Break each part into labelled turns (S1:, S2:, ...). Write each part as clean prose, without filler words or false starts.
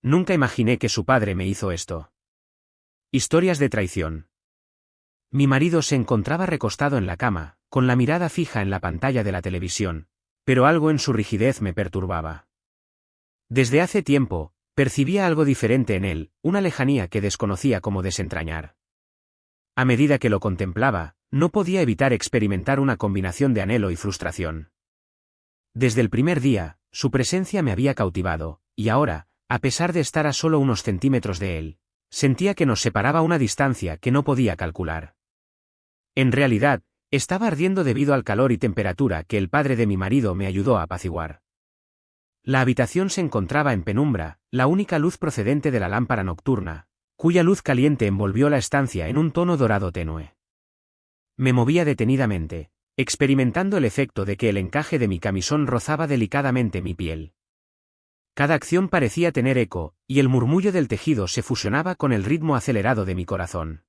S1: Nunca imaginé que su padre me hizo esto. Historias de traición. Mi marido se encontraba recostado en la cama, con la mirada fija en la pantalla de la televisión, pero algo en su rigidez me perturbaba. Desde hace tiempo, percibía algo diferente en él, una lejanía que desconocía cómo desentrañar. A medida que lo contemplaba, no podía evitar experimentar una combinación de anhelo y frustración. Desde el primer día, su presencia me había cautivado, y ahora, a pesar de estar a solo unos centímetros de él, sentía que nos separaba una distancia que no podía calcular. En realidad, estaba ardiendo debido al calor y temperatura que el padre de mi marido me ayudó a apaciguar. La habitación se encontraba en penumbra, la única luz procedente de la lámpara nocturna, cuya luz caliente envolvió la estancia en un tono dorado tenue. Me movía detenidamente, experimentando el efecto de que el encaje de mi camisón rozaba delicadamente mi piel. Cada acción parecía tener eco, y el murmullo del tejido se fusionaba con el ritmo acelerado de mi corazón.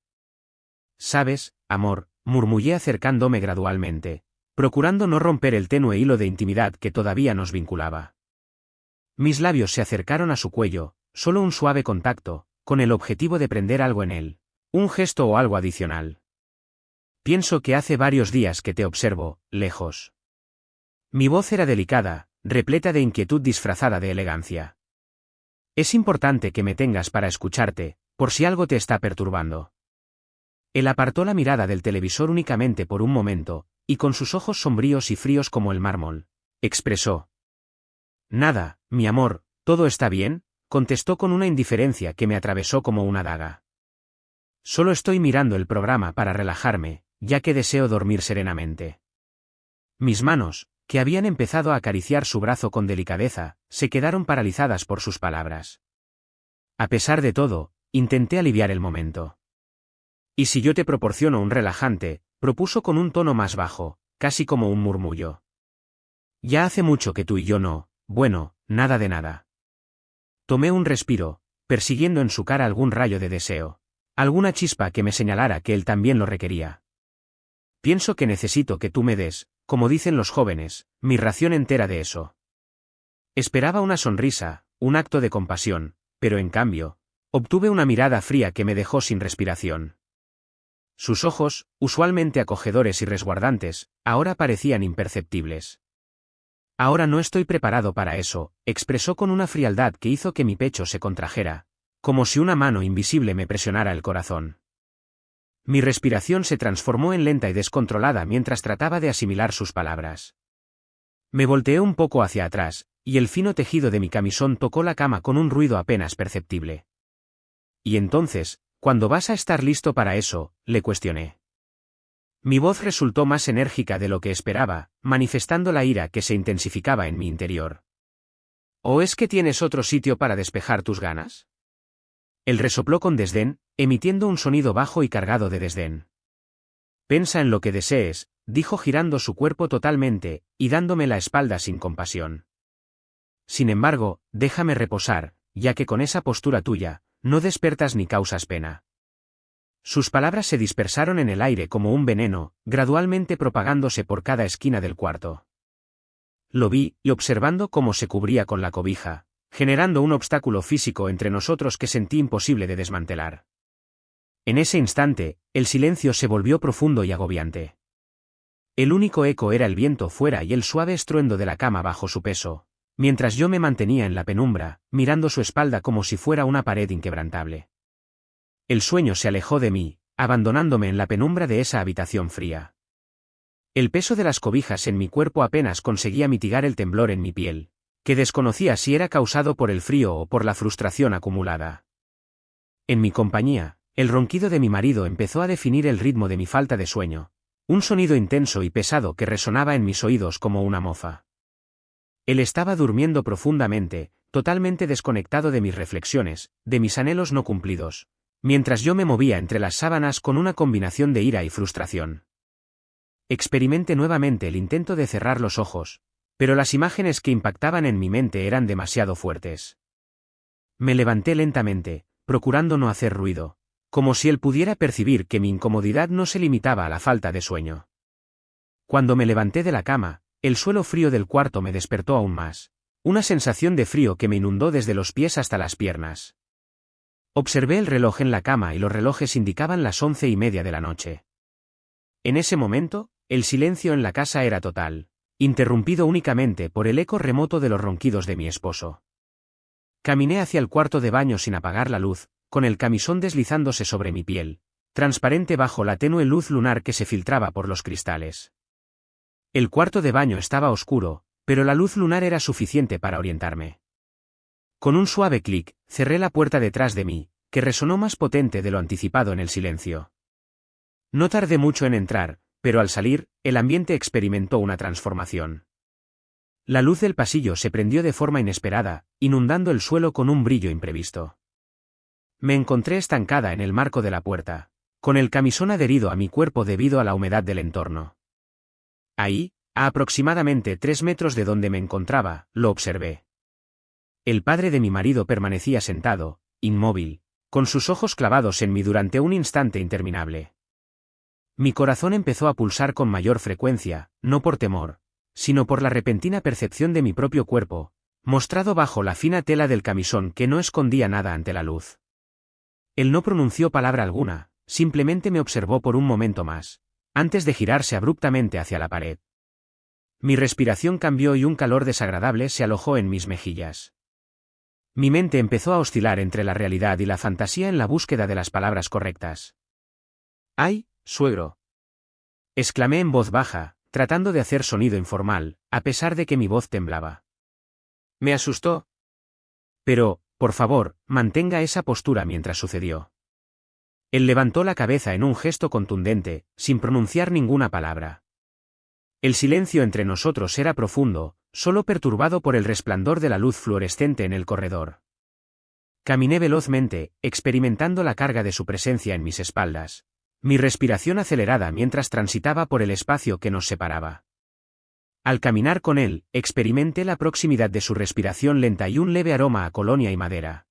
S1: «¿Sabes, amor?», murmullé acercándome gradualmente, procurando no romper el tenue hilo de intimidad que todavía nos vinculaba. Mis labios se acercaron a su cuello, solo un suave contacto, con el objetivo de prender algo en él, un gesto o algo adicional. «Pienso que hace varios días que te observo, lejos». Mi voz era delicada, repleta de inquietud disfrazada de elegancia. «Es importante que me tengas para escucharte, por si algo te está perturbando». Él apartó la mirada del televisor únicamente por un momento, y con sus ojos sombríos y fríos como el mármol, expresó: «Nada, mi amor, todo está bien», contestó con una indiferencia que me atravesó como una daga. «Solo estoy mirando el programa para relajarme, ya que deseo dormir serenamente». Mis manos, que habían empezado a acariciar su brazo con delicadeza, se quedaron paralizadas por sus palabras. A pesar de todo, intenté aliviar el momento. «¿Y si yo te proporciono un relajante?», propuso con un tono más bajo, casi como un murmullo. «Ya hace mucho que tú y yo no, bueno, nada de nada». Tomé un respiro, persiguiendo en su cara algún rayo de deseo, alguna chispa que me señalara que él también lo requería. «Pienso que necesito que tú me des, como dicen los jóvenes, mi ración entera de eso». Esperaba una sonrisa, un acto de compasión, pero en cambio, obtuve una mirada fría que me dejó sin respiración. Sus ojos, usualmente acogedores y resguardantes, ahora parecían imperceptibles. «Ahora no estoy preparado para eso», expresó con una frialdad que hizo que mi pecho se contrajera, como si una mano invisible me presionara el corazón. Mi respiración se transformó en lenta y descontrolada mientras trataba de asimilar sus palabras. Me volteé un poco hacia atrás, y el fino tejido de mi camisón tocó la cama con un ruido apenas perceptible. «¿Y entonces, cuándo vas a estar listo para eso?», le cuestioné. Mi voz resultó más enérgica de lo que esperaba, manifestando la ira que se intensificaba en mi interior. «¿O es que tienes otro sitio para despejar tus ganas?». Él resopló con desdén, emitiendo un sonido bajo y cargado de desdén. «Pensa en lo que desees», dijo girando su cuerpo totalmente, y dándome la espalda sin compasión. «Sin embargo, déjame reposar, ya que con esa postura tuya, no despertas ni causas pena». Sus palabras se dispersaron en el aire como un veneno, gradualmente propagándose por cada esquina del cuarto. Lo vi, y observando cómo se cubría con la cobija, generando un obstáculo físico entre nosotros que sentí imposible de desmantelar. En ese instante, el silencio se volvió profundo y agobiante. El único eco era el viento fuera y el suave estruendo de la cama bajo su peso, mientras yo me mantenía en la penumbra, mirando su espalda como si fuera una pared inquebrantable. El sueño se alejó de mí, abandonándome en la penumbra de esa habitación fría. El peso de las cobijas en mi cuerpo apenas conseguía mitigar el temblor en mi piel, que desconocía si era causado por el frío o por la frustración acumulada. En mi compañía, el ronquido de mi marido empezó a definir el ritmo de mi falta de sueño, un sonido intenso y pesado que resonaba en mis oídos como una mofa. Él estaba durmiendo profundamente, totalmente desconectado de mis reflexiones, de mis anhelos no cumplidos, mientras yo me movía entre las sábanas con una combinación de ira y frustración. Experimenté nuevamente el intento de cerrar los ojos, pero las imágenes que impactaban en mi mente eran demasiado fuertes. Me levanté lentamente, procurando no hacer ruido, como si él pudiera percibir que mi incomodidad no se limitaba a la falta de sueño. Cuando me levanté de la cama, el suelo frío del cuarto me despertó aún más, Una sensación de frío que me inundó desde los pies hasta las piernas. Observé el reloj en la cama y los relojes indicaban las 11:30 de la noche. En ese momento, el silencio en la casa era total, interrumpido únicamente por el eco remoto de los ronquidos de mi esposo. Caminé hacia el cuarto de baño sin apagar la luz, con el camisón deslizándose sobre mi piel, transparente bajo la tenue luz lunar que se filtraba por los cristales. El cuarto de baño estaba oscuro, pero la luz lunar era suficiente para orientarme. Con un suave clic, cerré la puerta detrás de mí, que resonó más potente de lo anticipado en el silencio. No tardé mucho en entrar, pero al salir, el ambiente experimentó una transformación. La luz del pasillo se prendió de forma inesperada, inundando el suelo con un brillo imprevisto. Me encontré estancada en el marco de la puerta, con el camisón adherido a mi cuerpo debido a la humedad del entorno. Ahí, a aproximadamente 3 metros de donde me encontraba, lo observé. El padre de mi marido permanecía sentado, inmóvil, con sus ojos clavados en mí durante un instante interminable. Mi corazón empezó a pulsar con mayor frecuencia, no por temor, sino por la repentina percepción de mi propio cuerpo, mostrado bajo la fina tela del camisón que no escondía nada ante la luz. Él no pronunció palabra alguna, simplemente me observó por un momento más, antes de girarse abruptamente hacia la pared. Mi respiración cambió y un calor desagradable se alojó en mis mejillas. Mi mente empezó a oscilar entre la realidad y la fantasía en la búsqueda de las palabras correctas. ¡Ay, suegro! Exclamé en voz baja, tratando de hacer sonido informal, a pesar de que mi voz temblaba. Me asustó. Pero, por favor, mantenga esa postura mientras sucedió. Él levantó la cabeza en un gesto contundente, sin pronunciar ninguna palabra. El silencio entre nosotros era profundo, solo perturbado por el resplandor de la luz fluorescente en el corredor. Caminé velozmente, experimentando la carga de su presencia en mis espaldas, mi respiración acelerada mientras transitaba por el espacio que nos separaba. Al caminar con él, experimenté la proximidad de su respiración lenta y un leve aroma a colonia y madera.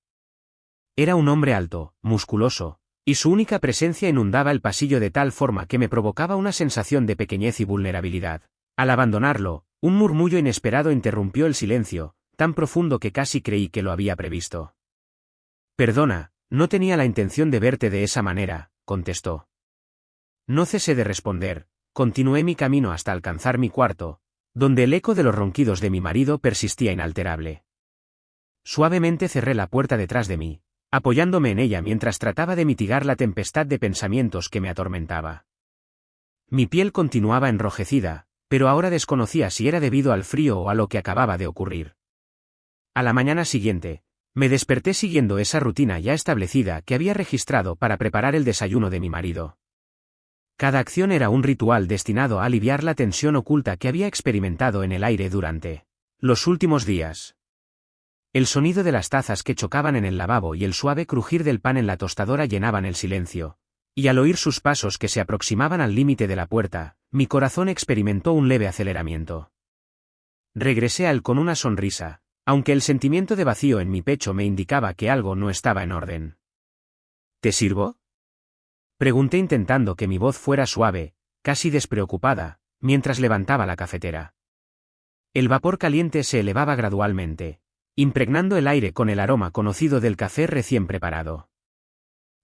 S1: Era un hombre alto, musculoso, y su única presencia inundaba el pasillo de tal forma que me provocaba una sensación de pequeñez y vulnerabilidad. Al abandonarlo, un murmullo inesperado interrumpió el silencio, tan profundo que casi creí que lo había previsto. Perdona, no tenía la intención de verte de esa manera, contestó. No cesé de responder, continué mi camino hasta alcanzar mi cuarto, donde el eco de los ronquidos de mi marido persistía inalterable. Suavemente cerré la puerta detrás de mí, apoyándome en ella mientras trataba de mitigar la tempestad de pensamientos que me atormentaba. Mi piel continuaba enrojecida, pero ahora desconocía si era debido al frío o a lo que acababa de ocurrir. A la mañana siguiente, me desperté siguiendo esa rutina ya establecida que había registrado para preparar el desayuno de mi marido. Cada acción era un ritual destinado a aliviar la tensión oculta que había experimentado en el aire durante los últimos días. El sonido de las tazas que chocaban en el lavabo y el suave crujir del pan en la tostadora llenaban el silencio, y al oír sus pasos que se aproximaban al límite de la puerta, mi corazón experimentó un leve aceleramiento. Regresé a él con una sonrisa, aunque el sentimiento de vacío en mi pecho me indicaba que algo no estaba en orden. ¿Te sirvo? Pregunté intentando que mi voz fuera suave, casi despreocupada, mientras levantaba la cafetera. El vapor caliente se elevaba gradualmente, impregnando el aire con el aroma conocido del café recién preparado.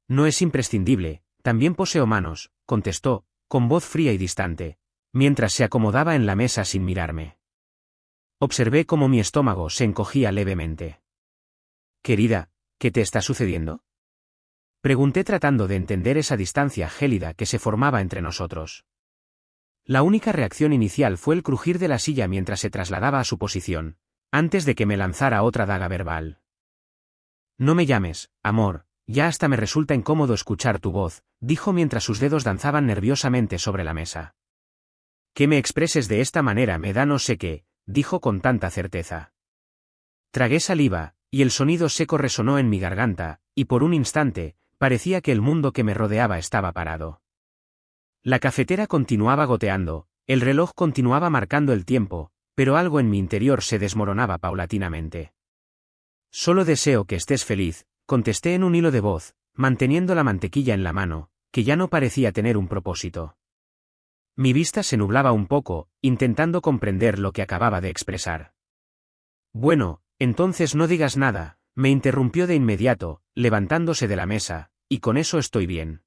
S1: No es imprescindible, también poseo manos, contestó, con voz fría y distante, mientras se acomodaba en la mesa sin mirarme. Observé cómo mi estómago se encogía levemente. Querida, ¿qué te está sucediendo? Pregunté tratando de entender esa distancia gélida que se formaba entre nosotros. La única reacción inicial fue el crujir de la silla mientras se trasladaba a su posición, antes de que me lanzara otra daga verbal. No me llames, amor, ya hasta me resulta incómodo escuchar tu voz, dijo mientras sus dedos danzaban nerviosamente sobre la mesa. Que me expreses de esta manera me da no sé qué, dijo con tanta certeza. Tragué saliva, y el sonido seco resonó en mi garganta, y por un instante, parecía que el mundo que me rodeaba estaba parado. La cafetera continuaba goteando, el reloj continuaba marcando el tiempo, pero algo en mi interior se desmoronaba paulatinamente. Solo deseo que estés feliz, contesté en un hilo de voz, manteniendo la mantequilla en la mano, que ya no parecía tener un propósito. Mi vista se nublaba un poco, intentando comprender lo que acababa de expresar. Bueno, entonces no digas nada, me interrumpió de inmediato, levantándose de la mesa, y con eso estoy bien.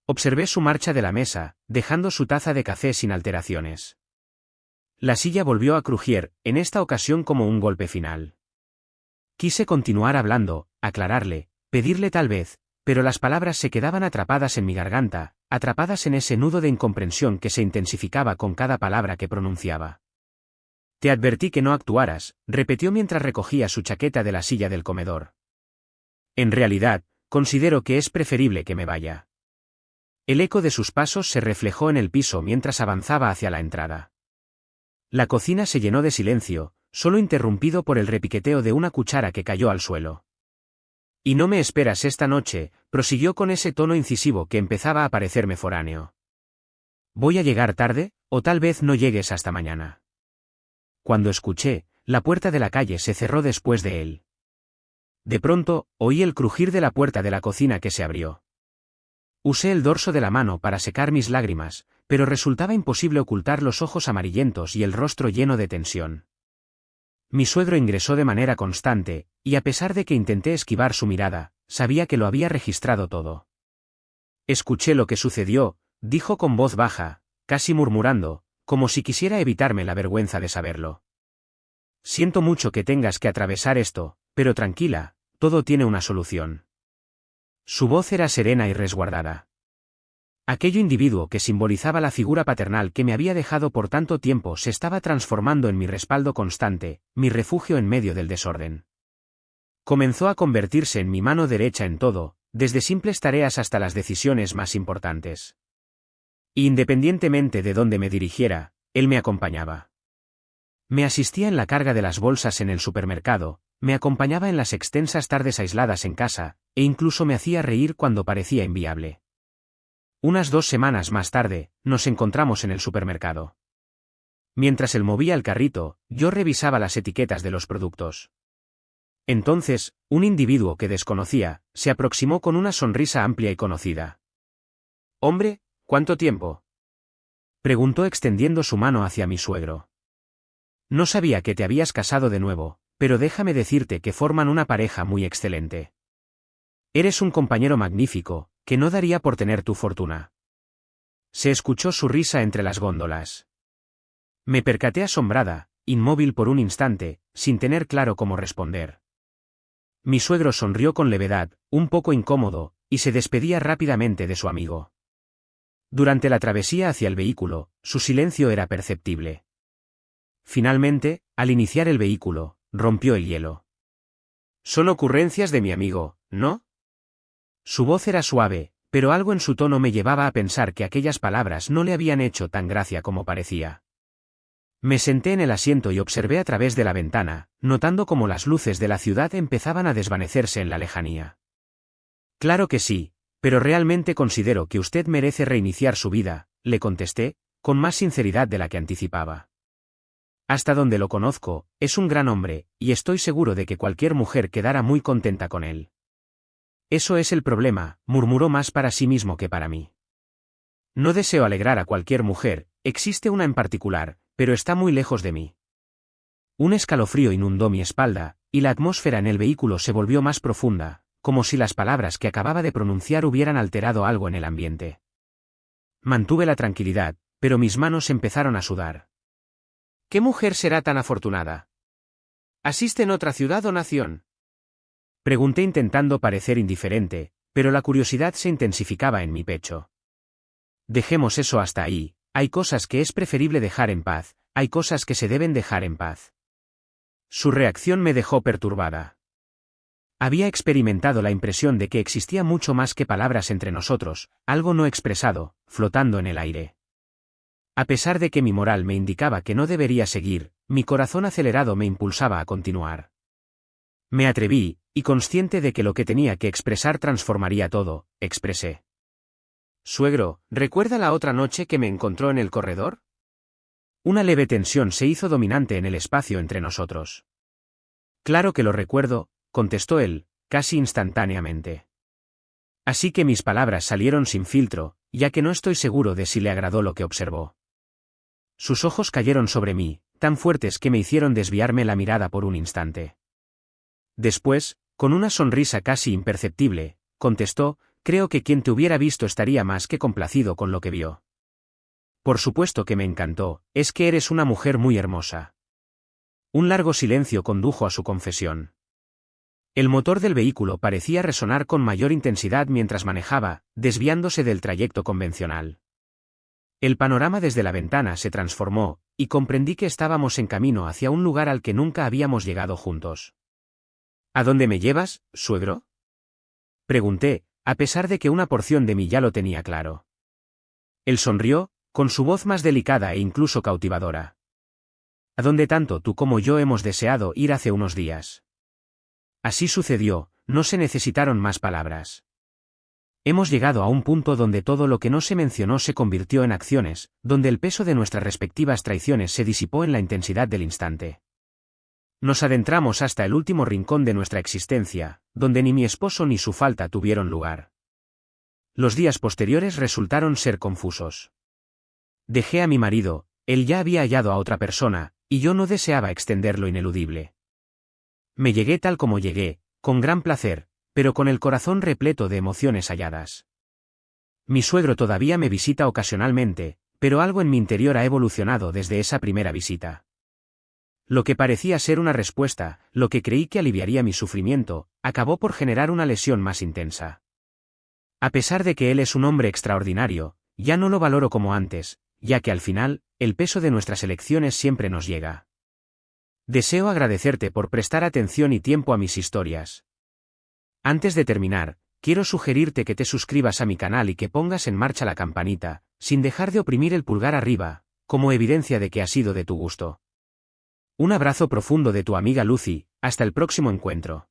S1: Observé su marcha de la mesa, dejando su taza de café sin alteraciones. La silla volvió a crujir, en esta ocasión como un golpe final. Quise continuar hablando, aclararle, pedirle tal vez, pero las palabras se quedaban atrapadas en mi garganta, atrapadas en ese nudo de incomprensión que se intensificaba con cada palabra que pronunciaba. Te advertí que no actuaras, repitió mientras recogía su chaqueta de la silla del comedor. En realidad, considero que es preferible que me vaya. El eco de sus pasos se reflejó en el piso mientras avanzaba hacia la entrada. La cocina se llenó de silencio, solo interrumpido por el repiqueteo de una cuchara que cayó al suelo. Y no me esperas esta noche, prosiguió con ese tono incisivo que empezaba a parecerme foráneo. Voy a llegar tarde, o tal vez no llegues hasta mañana. Cuando escuché, la puerta de la calle se cerró después de él. De pronto, oí el crujir de la puerta de la cocina que se abrió. Usé el dorso de la mano para secar mis lágrimas, pero resultaba imposible ocultar los ojos amarillentos y el rostro lleno de tensión. Mi suegro ingresó de manera constante, y a pesar de que intenté esquivar su mirada, sabía que lo había registrado todo. Escuché lo que sucedió, dijo con voz baja, casi murmurando, como si quisiera evitarme la vergüenza de saberlo. Siento mucho que tengas que atravesar esto, pero tranquila, todo tiene una solución. Su voz era serena y resguardada. Aquello individuo que simbolizaba la figura paternal que me había dejado por tanto tiempo se estaba transformando en mi respaldo constante, mi refugio en medio del desorden. Comenzó a convertirse en mi mano derecha en todo, desde simples tareas hasta las decisiones más importantes. Independientemente de dónde me dirigiera, él me acompañaba. Me asistía en la carga de las bolsas en el supermercado, me acompañaba en las extensas tardes aisladas en casa, e incluso me hacía reír cuando parecía inviable. Unas 2 semanas más tarde, nos encontramos en el supermercado. Mientras él movía el carrito, yo revisaba las etiquetas de los productos. Entonces, un individuo que desconocía, se aproximó con una sonrisa amplia y conocida. «Hombre, ¿cuánto tiempo?», preguntó extendiendo su mano hacia mi suegro. «No sabía que te habías casado de nuevo, pero déjame decirte que forman una pareja muy excelente. Eres un compañero magnífico, que no daría por tener tu fortuna». Se escuchó su risa entre las góndolas. Me percaté asombrada, inmóvil por un instante, sin tener claro cómo responder. Mi suegro sonrió con levedad, un poco incómodo, y se despedía rápidamente de su amigo. Durante la travesía hacia el vehículo, su silencio era perceptible. Finalmente, al iniciar el vehículo, rompió el hielo. «Son ocurrencias de mi amigo, ¿no?». Su voz era suave, pero algo en su tono me llevaba a pensar que aquellas palabras no le habían hecho tan gracia como parecía. Me senté en el asiento y observé a través de la ventana, notando cómo las luces de la ciudad empezaban a desvanecerse en la lejanía. «Claro que sí, pero realmente considero que usted merece reiniciar su vida», le contesté, con más sinceridad de la que anticipaba. «Hasta donde lo conozco, es un gran hombre, y estoy seguro de que cualquier mujer quedara muy contenta con él». «Eso es el problema», murmuró más para sí mismo que para mí. «No deseo alegrar a cualquier mujer, existe una en particular, pero está muy lejos de mí». Un escalofrío inundó mi espalda, y la atmósfera en el vehículo se volvió más profunda, como si las palabras que acababa de pronunciar hubieran alterado algo en el ambiente. Mantuve la tranquilidad, pero mis manos empezaron a sudar. «¿Qué mujer será tan afortunada? ¿Asiste en otra ciudad o nación?», pregunté intentando parecer indiferente, pero la curiosidad se intensificaba en mi pecho. «Dejemos eso hasta ahí, hay cosas que es preferible dejar en paz, hay cosas que se deben dejar en paz». Su reacción me dejó perturbada. Había experimentado la impresión de que existía mucho más que palabras entre nosotros, algo no expresado, flotando en el aire. A pesar de que mi moral me indicaba que no debería seguir, mi corazón acelerado me impulsaba a continuar. Me atreví, y consciente de que lo que tenía que expresar transformaría todo, expresé. «Suegro, ¿recuerda la otra noche que me encontró en el corredor?». Una leve tensión se hizo dominante en el espacio entre nosotros. «Claro que lo recuerdo», contestó él, casi instantáneamente. Así que mis palabras salieron sin filtro, ya que no estoy seguro de si le agradó lo que observó. Sus ojos cayeron sobre mí, tan fuertes que me hicieron desviarme la mirada por un instante. Después, con una sonrisa casi imperceptible, contestó: creo que quien te hubiera visto estaría más que complacido con lo que vio. Por supuesto que me encantó, es que eres una mujer muy hermosa. Un largo silencio condujo a su confesión. El motor del vehículo parecía resonar con mayor intensidad mientras manejaba, desviándose del trayecto convencional. El panorama desde la ventana se transformó, y comprendí que estábamos en camino hacia un lugar al que nunca habíamos llegado juntos. ¿A dónde me llevas, suegro?, pregunté, a pesar de que una porción de mí ya lo tenía claro. Él sonrió, con su voz más delicada e incluso cautivadora. A donde tanto tú como yo hemos deseado ir hace unos días. Así sucedió, no se necesitaron más palabras. Hemos llegado a un punto donde todo lo que no se mencionó se convirtió en acciones, donde el peso de nuestras respectivas traiciones se disipó en la intensidad del instante. Nos adentramos hasta el último rincón de nuestra existencia, donde ni mi esposo ni su falta tuvieron lugar. Los días posteriores resultaron ser confusos. Dejé a mi marido, él ya había hallado a otra persona, y yo no deseaba extender lo ineludible. Me llegué tal como llegué, con gran placer, pero con el corazón repleto de emociones halladas. Mi suegro todavía me visita ocasionalmente, pero algo en mi interior ha evolucionado desde esa primera visita. Lo que parecía ser una respuesta, lo que creí que aliviaría mi sufrimiento, acabó por generar una lesión más intensa. A pesar de que él es un hombre extraordinario, ya no lo valoro como antes, ya que al final, el peso de nuestras elecciones siempre nos llega. Deseo agradecerte por prestar atención y tiempo a mis historias. Antes de terminar, quiero sugerirte que te suscribas a mi canal y que pongas en marcha la campanita, sin dejar de oprimir el pulgar arriba, como evidencia de que ha sido de tu gusto. Un abrazo profundo de tu amiga Lucy, hasta el próximo encuentro.